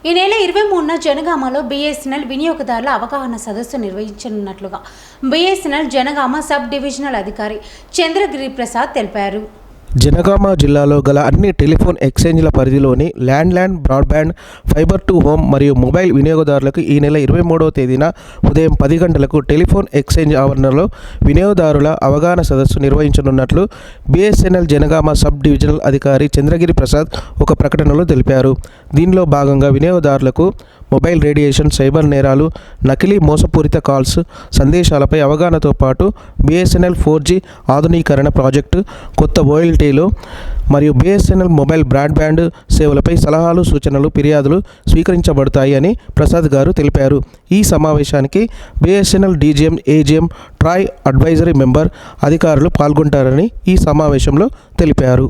ఈ నెల 23న జనగామలో బీఎస్ఎన్ఎల్ వినియోగదారుల అవగాహన సదస్సు నిర్వహించనున్నట్లుగా బీఎస్ఎన్ఎల్ జనగామ సబ్ డివిజనల్ అధికారి చంద్రగిరి ప్రసాద్ తెలిపారు. జనగామ జిల్లాలో గల అన్ని టెలిఫోన్ ఎక్స్చేంజ్ల పరిధిలోని land, broadband, fibre to home మరియు మొబైల్ వినియోగదారులకు ఈ నెల 23వ తేదీన ఉదయం 10 గంటలకు టెలిఫోన్ ఎక్స్చేంజ్ ఆవరణలో వినియోగదారుల అవగాహన సదస్సు నిర్వహించనున్నట్లు బీఎస్ఎన్ఎల్ జనగామ సబ్ డివిజనల్ అధికారి చంద్రగిరి ప్రసాద్ ఒక ప్రకటనలో తెలిపారు. దీనిలో భాగంగా వినియోగదారులకు మొబైల్ రేడియేషన్, సైబర్ నేరాలు, నకిలీ మోసపూరిత కాల్స్, సందేశాలపై అవగాహనతో పాటు బీఎస్ఎన్ఎల్ 4G ఆధునీకరణ ప్రాజెక్టు, కొత్త ఓఎల్టీలు మరియు బీఎస్ఎన్ఎల్ మొబైల్ బ్రాడ్బ్యాండ్ సేవలపై సలహాలు, సూచనలు, ఫిర్యాదులు స్వీకరించబడతాయి అని ప్రసాద్ గారు తెలిపారు. ఈ సమావేశానికి BSNL DGM, AGM, TRAI advisory member అధికారులు పాల్గొంటారని ఈ సమావేశంలో తెలిపారు.